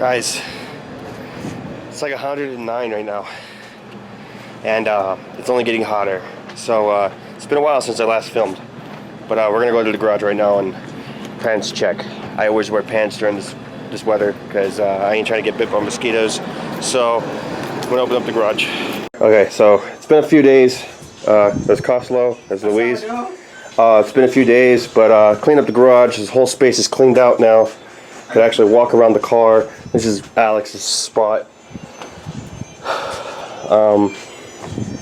Guys, it's like 109 right now, and it's only getting hotter. So it's been a while since I last filmed, but we're gonna go to the garage right now and pants check. I always wear pants during this weather because I ain't trying to get bit by mosquitoes. So I'm gonna open up the garage. Okay, so it's been a few days. There's Coslow, there's Louise. It's been a few days, but cleaned up the garage. This whole space is cleaned out now. Could actually walk around the car. This is Alex's spot. A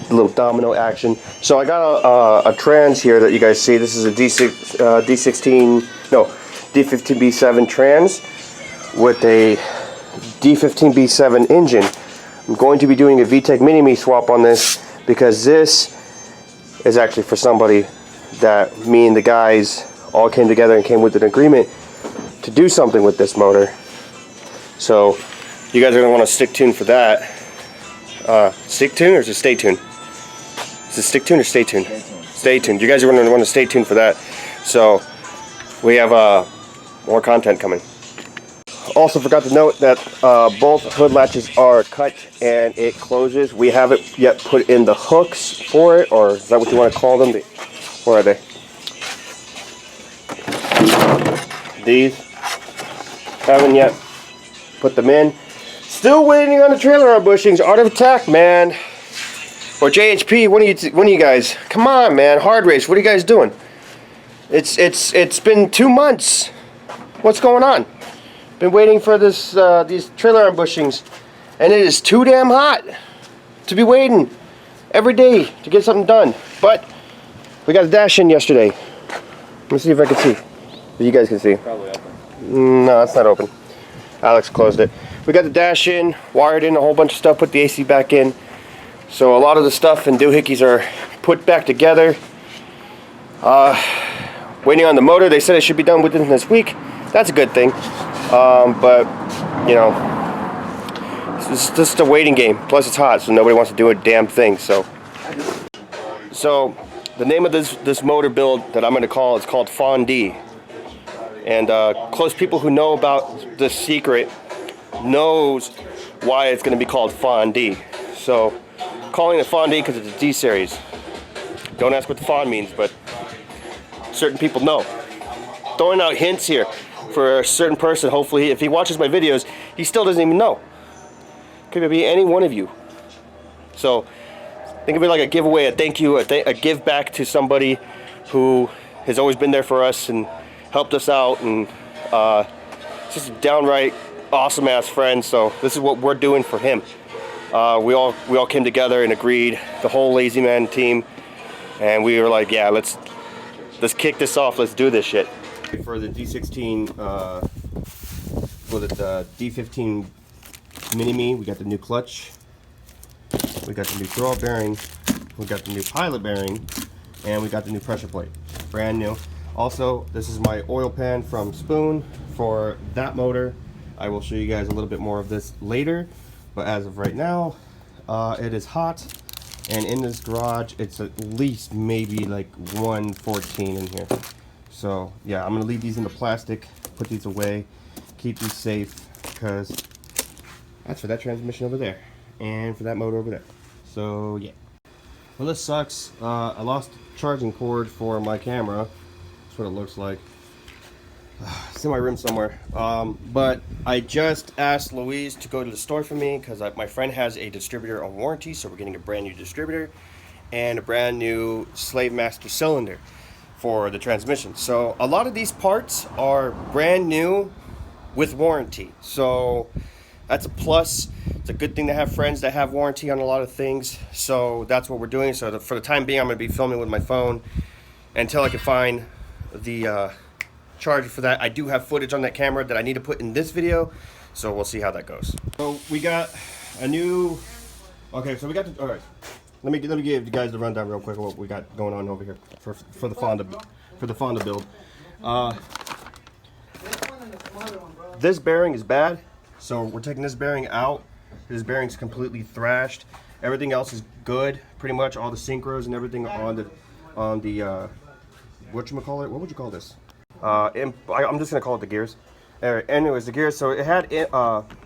little domino action. So I got a trans here that you guys see. This is a D15B7 trans with a D15B7 engine. I'm going to be doing a VTEC Mini-Me swap on this because this is actually for somebody that me and the guys all came together and came with an agreement to do something with this motor. So you guys are going to want to stick tuned for that. Stick tuned or is it stay tuned? Is it stick tuned or stay tuned? Stay tuned. You guys are going to want to stay tuned for that. So we have more content coming. Also forgot to note that both hood latches are cut and it closes. We haven't yet put in the hooks for it, or is that what you want to call them? Where are they? These. Haven't yet put them in. Still waiting on the trailer arm bushings. Art of Attack, man. Or JHP, one of you guys. Come on, man. Hard Race, what are you guys doing? It's been 2 months. What's going on? Been waiting for this these trailer arm bushings, and it is too damn hot to be waiting every day to get something done. But we got a dash in yesterday. Let me see if I can see. If you guys can see. Probably open. No, it's not open. Alex closed it. We got the dash in, wired in a whole bunch of stuff, put the AC back in. So a lot of the stuff and doohickeys are put back together. Waiting on the motor. They said it should be done within this week. That's a good thing. But, you know, it's just a waiting game. Plus it's hot, so nobody wants to do a damn thing. So the name of this motor build that I'm going to call is called FON'D. And close people who know about this secret knows why it's going to be called FON'D. So calling it FON'D because it's a D series. Don't ask what the FON means, but certain people know. Throwing out hints here for a certain person. Hopefully, if he watches my videos, he still doesn't even know. Could be any one of you. So think of it like a giveaway, a thank you, a give back to somebody who has always been there for us and helped us out, and just a downright awesome ass friend. So this is what we're doing for him. We all came together and agreed, the whole Lazy Man team, and we were like, yeah, let's kick this off. Let's do this shit. For the D16, for the D15 Mini-Me, we got the new clutch, we got the new throw bearing, we got the new pilot bearing, and we got the new pressure plate, brand new. Also, this is my oil pan from Spoon for that motor. I will show you guys a little bit more of this later, but as of right now, it is hot, and in this garage, it's at least maybe like 114 in here. So yeah, I'm gonna leave these in the plastic, put these away, keep these safe, because that's for that transmission over there, and for that motor over there. So yeah. Well, this sucks. I lost the charging cord for my camera. What it looks like. It's in my room somewhere. But I just asked Louise to go to the store for me because my friend has a distributor on warranty, so we're getting a brand new distributor and a brand new Slave Master cylinder for the transmission. So a lot of these parts are brand new with warranty, so that's a plus. It's a good thing to have friends that have warranty on a lot of things. So that's what we're doing. So for the time being, I'm going to be filming with my phone until I can find the charger for that. I do have footage on that camera that I need to put in this video, so we'll see how that goes. So we got a new, all right, let me give you guys the rundown real quick of what we got going on over here for the Fonda build. This bearing is bad, so we're taking this bearing out. This bearing's completely thrashed. Everything else is good, pretty much all the synchros and everything on the whatchamacallit, what would you call this? I'm just gonna call it the gears. Alright, anyways, the gear, so it had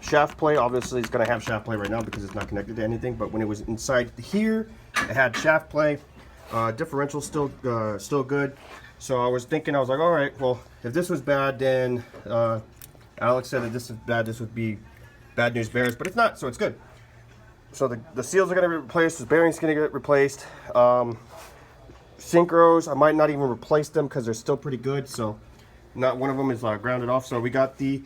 shaft play. Obviously it's going to have shaft play right now because it's not connected to anything, but when it was inside here, it had shaft play. Differential still good. So I was thinking, I was like, alright, well, if this was bad, then Alex said that this is bad, this would be bad news bears, but it's not, so it's good. So the seals are going to be replaced, the bearing's going to get replaced. Synchros, I might not even replace them because they're still pretty good, so not one of them is grounded off. So we got the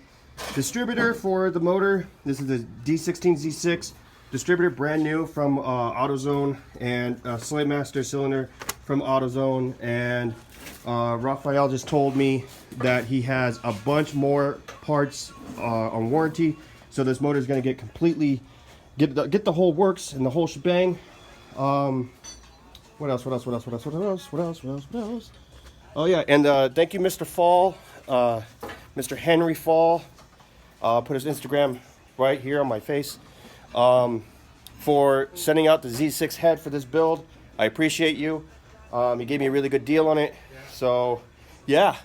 distributor for the motor. This is the D16Z6 distributor, brand new from AutoZone, and Slaymaster cylinder from AutoZone. And Raphael just told me that he has a bunch more parts on warranty, so this motor is going to get completely get the whole works and the whole shebang. What else? Oh yeah, and thank you, Mr. Fall, Mr. Henry Fall. Put his Instagram right here on my face, for sending out the Z6 head for this build. I appreciate you. He gave me a really good deal on it. So yeah,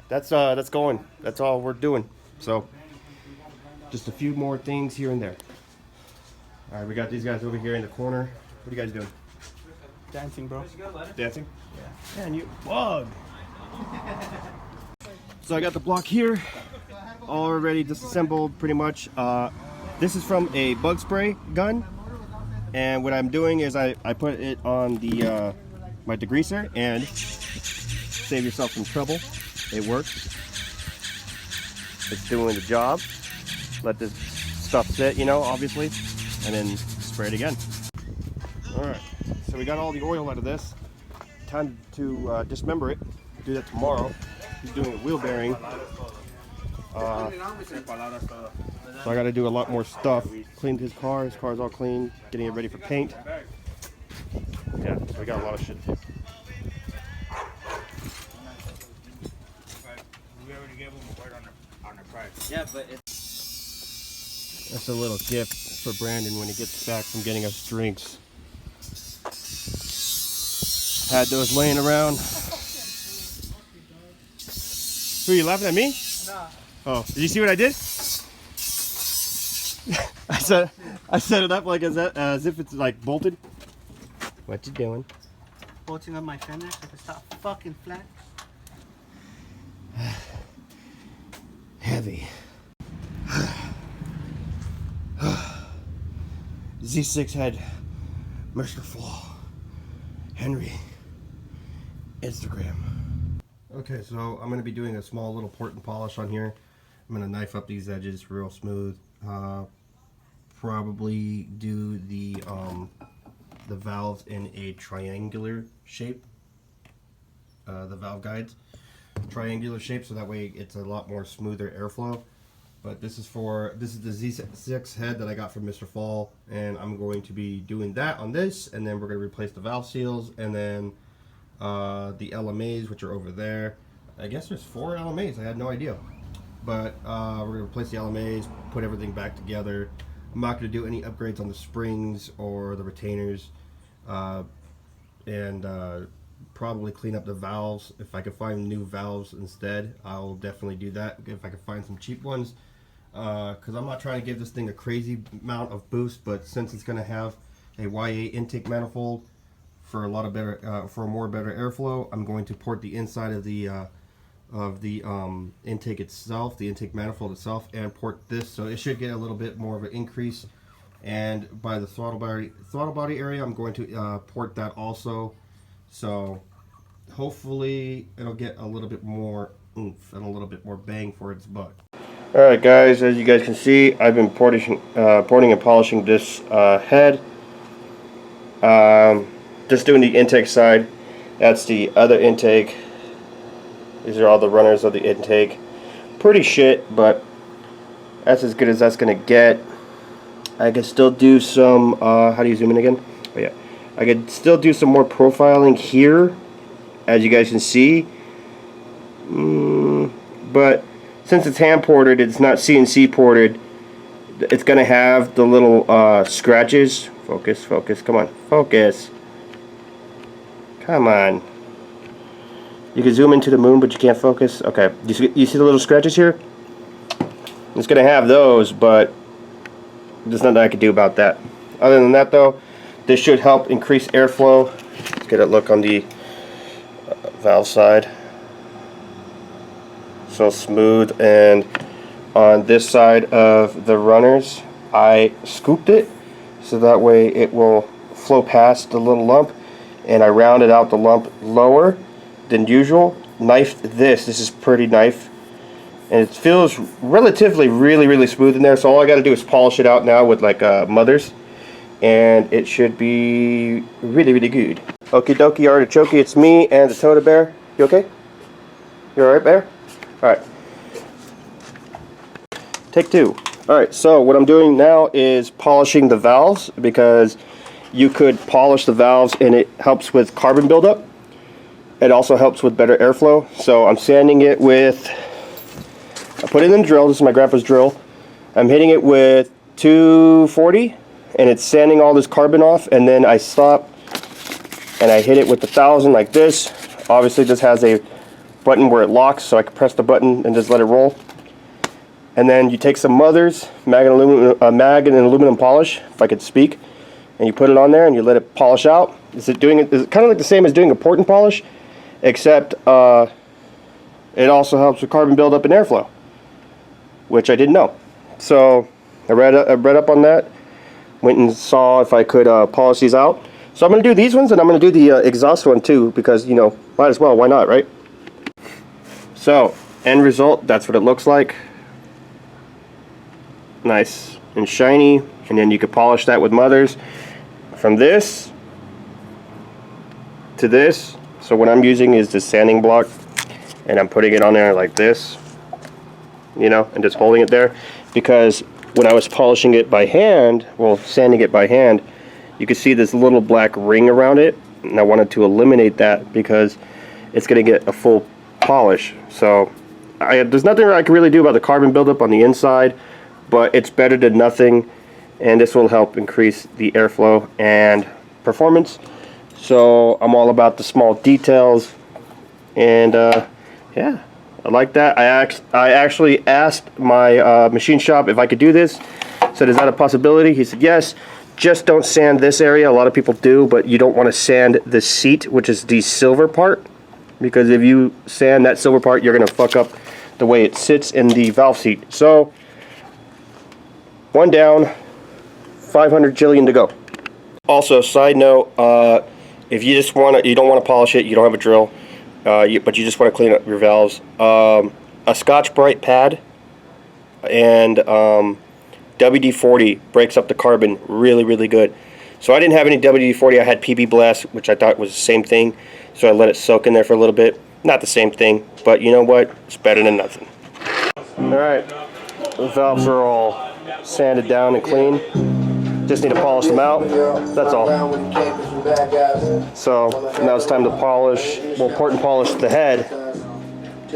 that's going. That's all we're doing. So just a few more things here and there. All right, we got these guys over here in the corner. What are you guys doing? Dancing, bro. Dancing? Yeah. Man, you bug. So I got the block here, already disassembled pretty much. This is from a bug spray gun, and what I'm doing is I put it on the my degreaser, and save yourself some trouble. It works. It's doing the job. Let this stuff sit, you know, obviously, and then spray it again. All right. So we got all the oil out of this. Time to dismember it. Do that tomorrow. He's doing a wheel bearing. So I got to do a lot more stuff. Cleaned his car. His car's all clean. Getting it ready for paint. Yeah, so we got a lot of shit to do. We already gave him a word on the price. Yeah, but it's... That's a little gift for Brandon when he gets back from getting us drinks. Had those laying around. Who are you laughing at me? Nah. Oh, did you see what I did? I set it up like as if it's like bolted. What you doing? Bolting up my fender so I can stop fucking flat. Heavy. Z6 had Mr. Fall, Henry, Instagram. Okay, so I'm going to be doing a small little port and polish on here. I'm going to knife up these edges real smooth. Probably do the valves in a triangular shape. The valve guides, triangular shape, so that way it's a lot more smoother airflow. But this is the Z6 head that I got from Mr. Fall, and I'm going to be doing that on this, and then we're going to replace the valve seals, and then the LMAs, which are over there. I guess there's 4 LMAs, I had no idea. But we're going to replace the LMAs, put everything back together. I'm not going to do any upgrades on the springs or the retainers, and probably clean up the valves. If I could find new valves instead, I'll definitely do that, if I could find some cheap ones. Because I'm not trying to give this thing a crazy amount of boost, but since it's going to have a YA intake manifold for a lot of better, for a more better airflow, I'm going to port the inside of the intake itself, the intake manifold itself, and port this, so it should get a little bit more of an increase. And by the throttle body area, I'm going to port that also. So hopefully it'll get a little bit more oomph and a little bit more bang for its buck. Alright guys, as you guys can see, I've been porting and polishing this head. Just doing the intake side. That's the other intake. These are all the runners of the intake. Pretty shit, but that's as good as that's going to get. I can still do some, how do you zoom in again? Oh yeah. I could still do some more profiling here, as you guys can see. But since it's hand ported, it's not CNC ported, it's going to have the little scratches. Focus, focus, come on, focus. Come on. You can zoom into the moon, but you can't focus. Okay, you see the little scratches here? It's going to have those, but there's nothing I can do about that. Other than that, though, this should help increase airflow. Let's get a look on the valve side. So smooth, and on this side of the runners, I scooped it so that way it will flow past the little lump, and I rounded out the lump lower than usual. Knifed this. This is pretty knife, and it feels relatively really smooth in there. So all I got to do is polish it out now with like Mother's, and it should be really good. Okie dokie artichoke, it's me and the Toda Bear. You okay? You alright, Bear? Alright. Take two. Alright, so what I'm doing now is polishing the valves, because you could polish the valves and it helps with carbon buildup. It also helps with better airflow. So I'm sanding it with, I put it in the drill. This is my grandpa's drill. I'm hitting it with 240, and it's sanding all this carbon off, and then I stop and I hit it with the 1000 like this. Obviously this has a button where it locks, so I can press the button and just let it roll. And then you take some Mother's mag and aluminum polish, if I could speak, and you put it on there and you let it polish out. Is it kind of like the same as doing a port and polish, except it also helps with carbon buildup and airflow, which I didn't know. So I read up on that, went and saw if I could polish these out. So I'm going to do these ones, and I'm going to do the exhaust one too, because, you know, might as well, why not, right? So end result, that's what it looks like. Nice and shiny, and then you could polish that with Mother's from this to this. So what I'm using is this sanding block, and I'm putting it on there like this, you know, and just holding it there, because when I was polishing it by hand, well, sanding it by hand, you can see this little black ring around it, and I wanted to eliminate that because it's going to get a full polish. So there's nothing I can really do about the carbon buildup on the inside, but it's better than nothing, and this will help increase the airflow and performance. So I'm all about the small details, and yeah, I like that. I actually asked my machine shop if I could do this. Said, is that a possibility? He said yes. Just don't sand this area. A lot of people do, but you don't want to sand the seat, which is the silver part, because if you sand that silver part, you're going to fuck up the way it sits in the valve seat. So one down, 500 jillion to go. Also, side note, if you just want to, you don't want to polish it, you don't have a drill, but you just want to clean up your valves, a Scotch-Brite pad and WD-40 breaks up the carbon really good. So I didn't have any WD-40. I had PB Blast, which I thought was the same thing, so I let it soak in there for a little bit. Not the same thing, but you know what? It's better than nothing. Alright, the valves are all sanded down and clean. Just need to polish them out. That's all. So now it's time to polish, well, port and polish the head.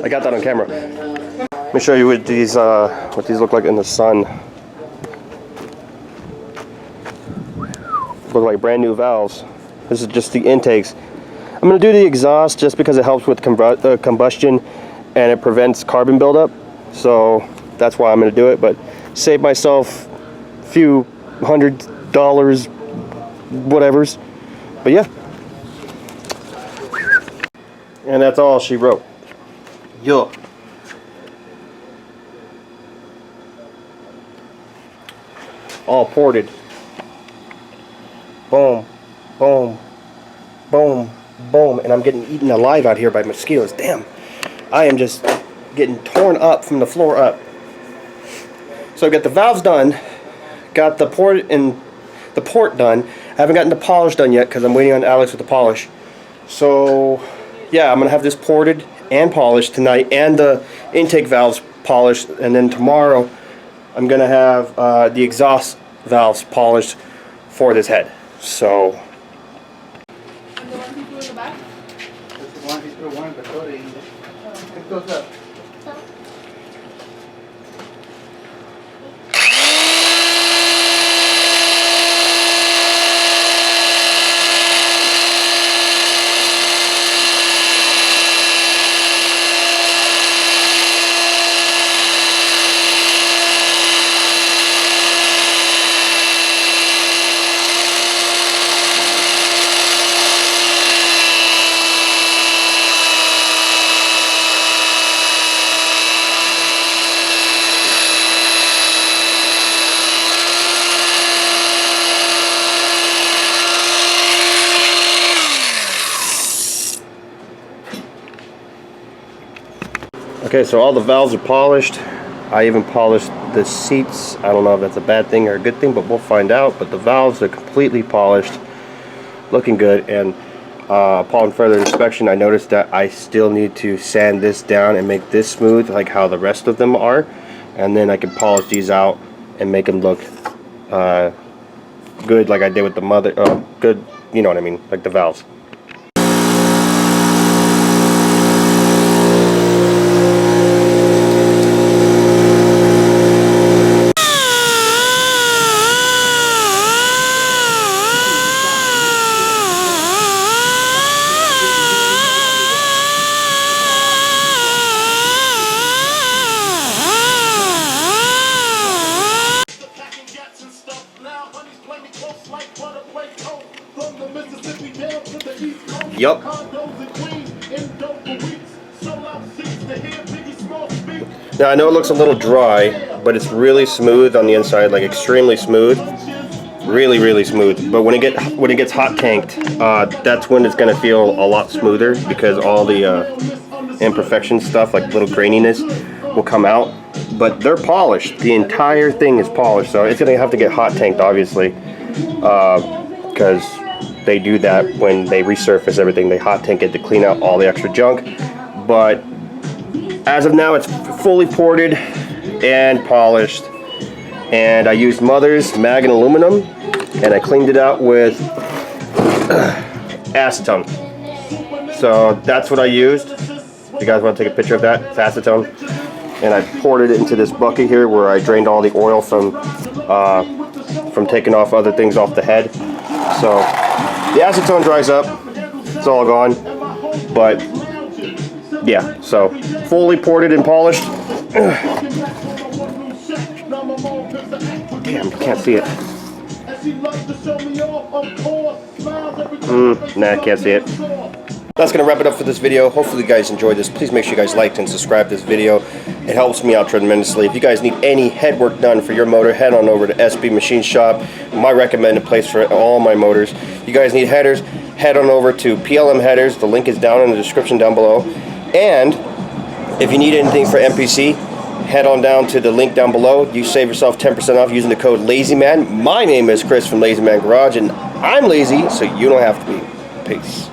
I got that on camera. Let me show you what these look like in the sun. Look like brand new valves. This is just the intakes. I'm going to do the exhaust just because it helps with combustion and it prevents carbon buildup. So that's why I'm going to do it. But save myself a few $100, whatevers. But yeah. And that's all she wrote. Yeah. All ported. Boom, boom, boom, boom. And I'm getting eaten alive out here by mosquitoes. Damn. I am just getting torn up from the floor up. So I got the valves done, got the port done. I haven't gotten the polish done yet because I'm waiting on Alex with the polish. So yeah, I'm gonna have this ported and polished tonight, and the intake valves polished, and then tomorrow I'm gonna have the exhaust valves polished for this head. So And the one he threw in the back? That's the one he threw one, but throw it in. It goes up. Okay, so all the valves are polished. I even polished the seats. I don't know if that's a bad thing or a good thing, but we'll find out. But the valves are completely polished, looking good. And upon further inspection, I noticed that I still need to sand this down and make this smooth like how the rest of them are. And then I can polish these out and make them look good like I did with the mother. Good, you know what I mean, like the valves. Yup. Now I know it looks a little dry, but it's really smooth on the inside, like extremely smooth. Really smooth. But when it gets hot tanked, that's when it's gonna feel a lot smoother because all the imperfection stuff, like little graininess, will come out. But they're polished. The entire thing is polished, so it's gonna have to get hot tanked, obviously, because they do that when they resurface everything. They hot tank it to clean out all the extra junk. But as of now, it's fully ported and polished. And I used Mother's Mag aluminum, and I cleaned it out with acetone. So that's what I used. If you guys want to take a picture of that, it's acetone. And I poured it into this bucket here where I drained all the oil from taking off other things off the head. So the acetone dries up, it's all gone. But yeah, so fully ported and polished. Damn, can't see it. Nah, can't see it. That's going to wrap it up for this video. Hopefully you guys enjoyed this. Please make sure you guys liked and subscribed this video. It helps me out tremendously. If you guys need any head work done for your motor, head on over to SB Machine Shop. My recommended place for all my motors. You guys need headers, head on over to PLM Headers. The link is down in the description down below. And if you need anything for MPC, head on down to the link down below. You save yourself 10% off using the code LAZYMAN. My name is Chris from Lazymangarage, and I'm lazy, so you don't have to be. Peace.